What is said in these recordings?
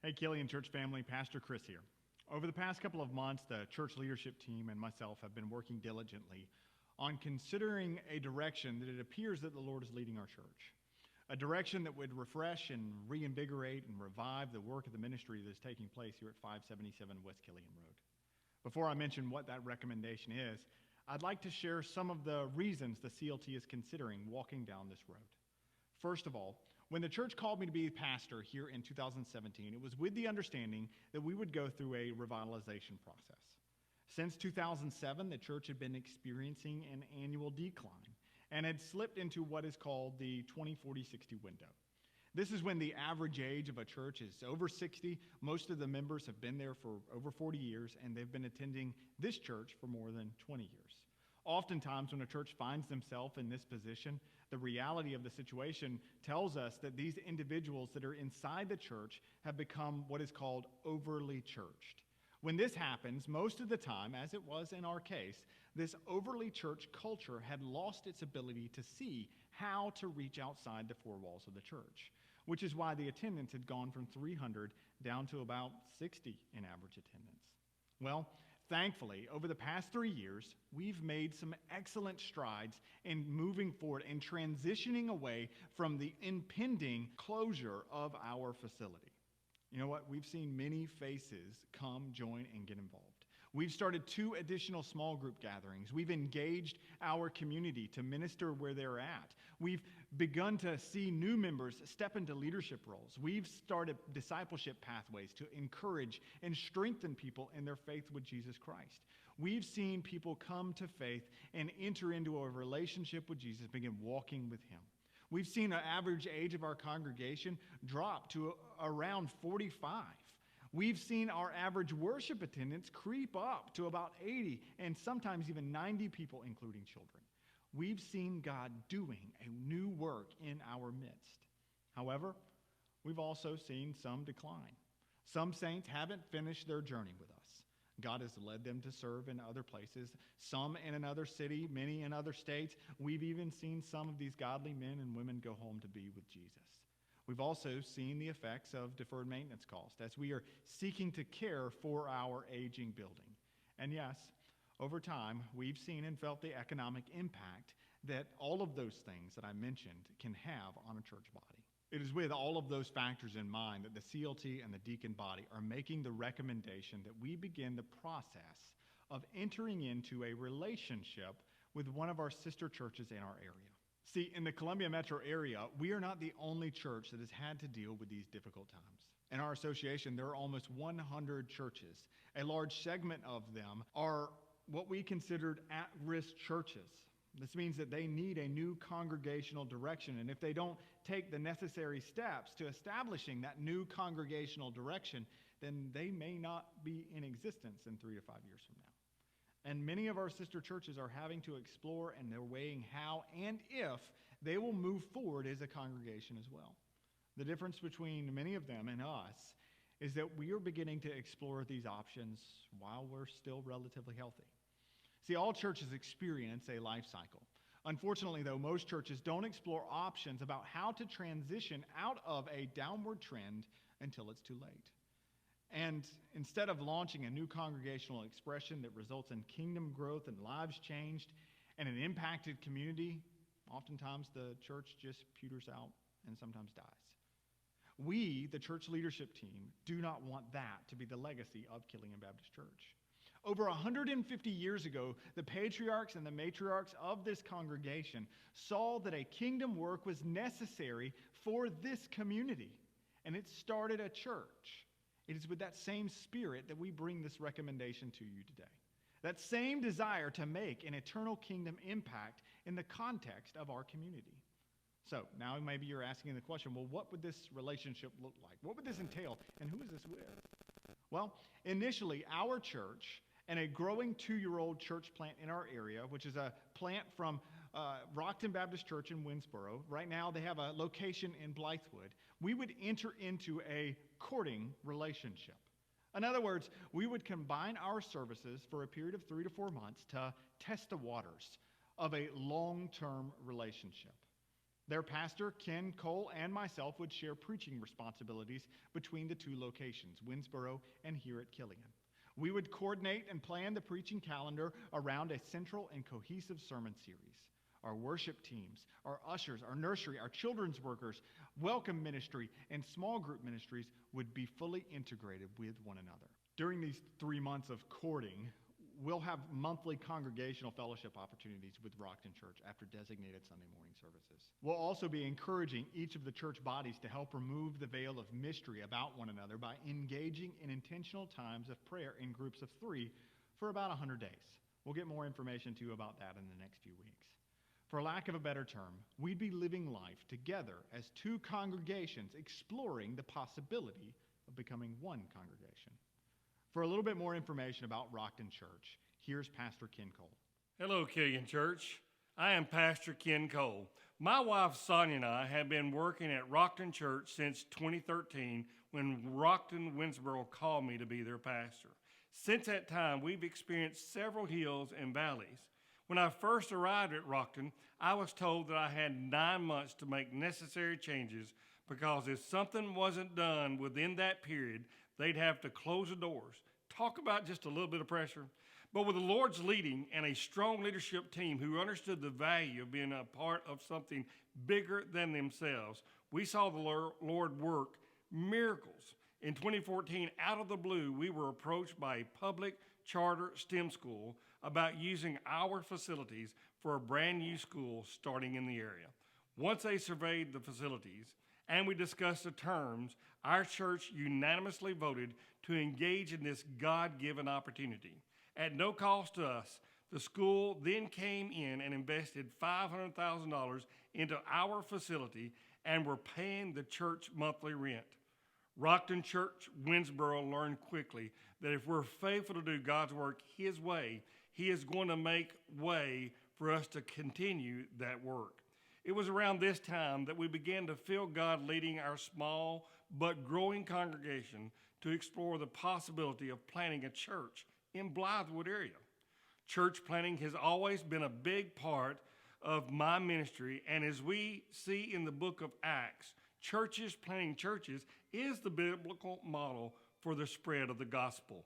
Hey, Killian Church family, Pastor Chris here. Over the past couple of months, the church leadership team and myself have been working diligently on considering a direction that it appears that the Lord is leading our church. A direction that would refresh and reinvigorate and revive the work of the ministry that is taking place here at 577 West Killian Road. Before I mention what that recommendation is, I'd like to share some of the reasons the CLT is considering walking down this road. First of all, when the church called me to be pastor here in 2017, it was with the understanding that we would go through a revitalization process. Since 2007, the church had been experiencing an annual decline and had slipped into what is called the 20-40-60 window. This is when the average age of a church is over 60. Most of the members have been there for over 40 years, and they've been attending this church for more than 20 years. Oftentimes, when a church finds themselves in this position, the reality of the situation tells us that these individuals that are inside the church have become what is called overly churched. When this happens, most of the time, as it was in our case, this overly church culture had lost its ability to see how to reach outside the four walls of the church, which is why the attendance had gone from 300 down to about 60 in average attendance. Well, thankfully, over the past 3 years, we've made some excellent strides in moving forward and transitioning away from the impending closure of our facility. You know what? We've seen many faces come, join, and get involved. We've started 2 additional small group gatherings. We've engaged our community to minister where they're at. We've begun to see new members step into leadership roles. We've started discipleship pathways to encourage and strengthen people in their faith with Jesus Christ. We've seen people come to faith and enter into a relationship with Jesus, begin walking with Him. We've seen the average age of our congregation drop to around 45. We've seen our average worship attendance creep up to about 80 and sometimes even 90 people, including children. We've seen God doing a new work in our midst. However, we've also seen some decline. Some saints haven't finished their journey with us. God has led them to serve in other places, some in another city, many in other states. We've even seen some of these godly men and women go home to be with Jesus. We've also seen the effects of deferred maintenance cost as we are seeking to care for our aging building. And yes, over time, we've seen and felt the economic impact that all of those things that I mentioned can have on a church body. It is with all of those factors in mind that the CLT and the deacon body are making the recommendation that we begin the process of entering into a relationship with one of our sister churches in our area. See, in the Columbia metro area, we are not the only church that has had to deal with these difficult times. In our association, there are almost 100 churches. A large segment of them are what we considered at-risk churches. This means that they need a new congregational direction, and if they don't take the necessary steps to establishing that new congregational direction, then they may not be in existence in 3 to 5 years from now. And many of our sister churches are having to explore, and they're weighing how and if they will move forward as a congregation as well. The difference between many of them and us is that we are beginning to explore these options while we're still relatively healthy. See, all churches experience a life cycle. Unfortunately, though, most churches don't explore options about how to transition out of a downward trend until it's too late. And instead of launching a new congregational expression that results in kingdom growth and lives changed and an impacted community, oftentimes the church just peters out and sometimes dies. We, the church leadership team, do not want that to be the legacy of Killian Baptist Church. Over 150 years ago, the patriarchs and the matriarchs of this congregation saw that a kingdom work was necessary for this community, and it started a church. It is with that same spirit that we bring this recommendation to you today. That same desire to make an eternal kingdom impact in the context of our community. So now maybe you're asking the question, well, what would this relationship look like? What would this entail? And who is this with? Well, initially, our church and a growing 2-year-old church plant in our area, which is a plant from Rockton Baptist Church in Winsboro. Right now, they have a location in Blythewood. We would enter into a courting relationship. In other words, we would combine our services for a period of 3 to 4 months to test the waters of a long-term relationship. Their pastor, Ken Cole, and myself would share preaching responsibilities between the two locations, Winsboro and here at Killian. We would coordinate and plan the preaching calendar around a central and cohesive sermon series. Our worship teams, our ushers, our nursery, our children's workers, welcome ministry, and small group ministries would be fully integrated with one another. During these 3 months of courting, we'll have monthly congregational fellowship opportunities with Rockton Church after designated Sunday morning services. We'll also be encouraging each of the church bodies to help remove the veil of mystery about one another by engaging in intentional times of prayer in groups of 3 for about 100 days. We'll get more information to you about that in the next few weeks. For lack of a better term, we'd be living life together as 2 congregations exploring the possibility of becoming one congregation. For a little bit more information about Rockton Church, here's Pastor Ken Cole. Hello, Killian Church. I am Pastor Ken Cole. My wife, Sonia, and I have been working at Rockton Church since 2013 when Rockton Winsboro called me to be their pastor. Since that time, we've experienced several hills and valleys. When I first arrived at Rockton, I was told that I had 9 months to make necessary changes because if something wasn't done within that period, they'd have to close the doors. Talk about just a little bit of pressure. But with the Lord's leading and a strong leadership team who understood the value of being a part of something bigger than themselves, we saw the Lord work miracles. In 2014, out of the blue, we were approached by a public charter STEM school about using our facilities for a brand new school starting in the area. Once they surveyed the facilities and we discussed the terms, our church unanimously voted to engage in this God-given opportunity. At no cost to us, the school then came in and invested $500,000 into our facility and were paying the church monthly rent. Rockton Church Winsboro learned quickly that if we're faithful to do God's work His way, He is going to make way for us to continue that work. It was around this time that we began to feel God leading our small but growing congregation to explore the possibility of planting a church in Blythewood area. Church planting has always been a big part of my ministry, and as we see in the book of Acts, churches planting churches is the biblical model for the spread of the gospel.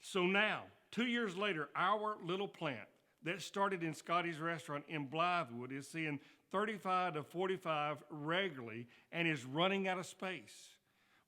So now, 2 years later, our little plant that started in Scotty's restaurant in Blythewood is seeing 35 to 45 regularly and is running out of space.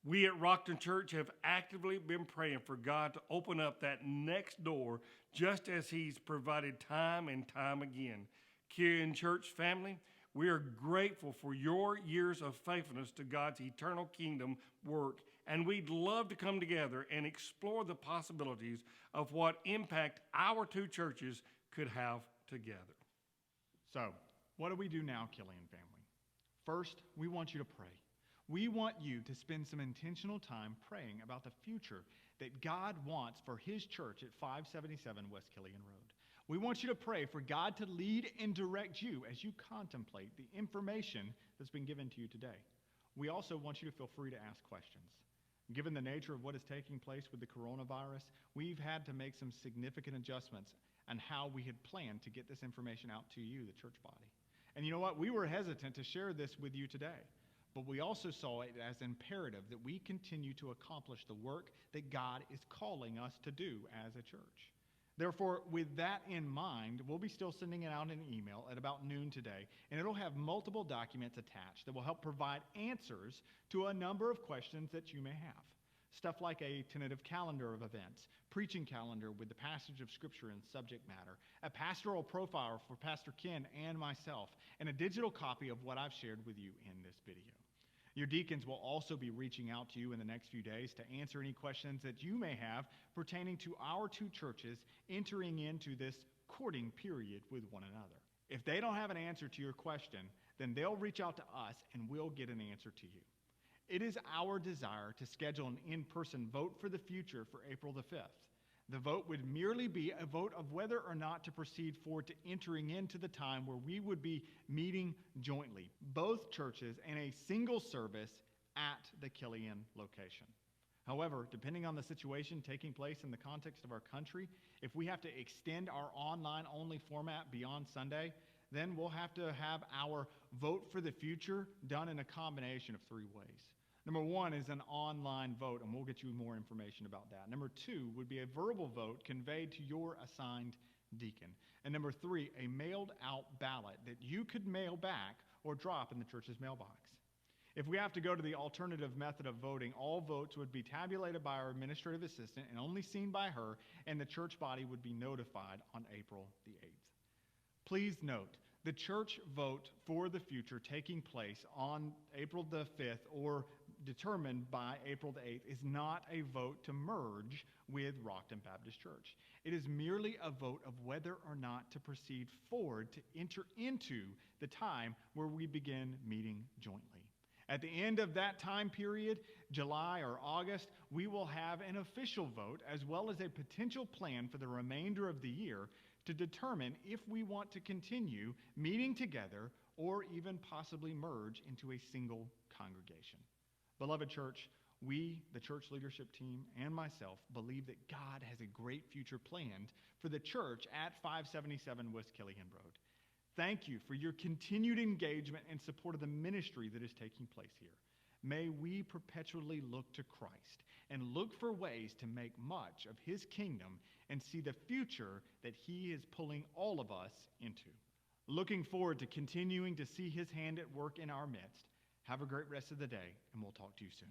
We at Rockton Church have actively been praying for God to open up that next door just as He's provided time and time again. Killian Church family, we are grateful for your years of faithfulness to God's eternal kingdom work, and we'd love to come together and explore the possibilities of what impact our 2 churches could have together. So, what do we do now, Killian family? First, we want you to pray. We want you to spend some intentional time praying about the future that God wants for His church at 577 West Killian Road. We want you to pray for God to lead and direct you as you contemplate the information that's been given to you today. We also want you to feel free to ask questions. Given the nature of what is taking place with the coronavirus, we've had to make some significant adjustments on how we had planned to get this information out to you, the church body. And you know what? We were hesitant to share this with you today, but we also saw it as imperative that we continue to accomplish the work that God is calling us to do as a church. Therefore, with that in mind, we'll be still sending it out in an email at about noon today, and it'll have multiple documents attached that will help provide answers to a number of questions that you may have. Stuff like a tentative calendar of events, preaching calendar with the passage of Scripture and subject matter, a pastoral profile for Pastor Ken and myself, and a digital copy of what I've shared with you in this video. Your deacons will also be reaching out to you in the next few days to answer any questions that you may have pertaining to our 2 churches entering into this courting period with one another. If they don't have an answer to your question, then they'll reach out to us and we'll get an answer to you. It is our desire to schedule an in-person vote for the future for April the 5th. The vote would merely be a vote of whether or not to proceed forward to entering into the time where we would be meeting jointly, both churches in a single service at the Killian location. However, depending on the situation taking place in the context of our country, if we have to extend our online-only format beyond Sunday, then we'll have to have our vote for the future done in a combination of three ways. Number one is an online vote, and we'll get you more information about that. Number two would be a verbal vote conveyed to your assigned deacon. And number three, a mailed out ballot that you could mail back or drop in the church's mailbox. If we have to go to the alternative method of voting, all votes would be tabulated by our administrative assistant and only seen by her, and the church body would be notified on April the 8th. Please note, the church vote for the future taking place on April the 5th or determined by April the 8th is not a vote to merge with Rockton Baptist Church. It is merely a vote of whether or not to proceed forward to enter into the time where we begin meeting jointly. At the end of that time period, July or August, we will have an official vote as well as a potential plan for the remainder of the year to determine if we want to continue meeting together or even possibly merge into a single congregation. Beloved church, we, the church leadership team, and myself believe that God has a great future planned for the church at 577 West Killian Road. Thank you for your continued engagement and support of the ministry that is taking place here. May we perpetually look to Christ and look for ways to make much of his kingdom and see the future that he is pulling all of us into. Looking forward to continuing to see his hand at work in our midst. Have a great rest of the day, and we'll talk to you soon.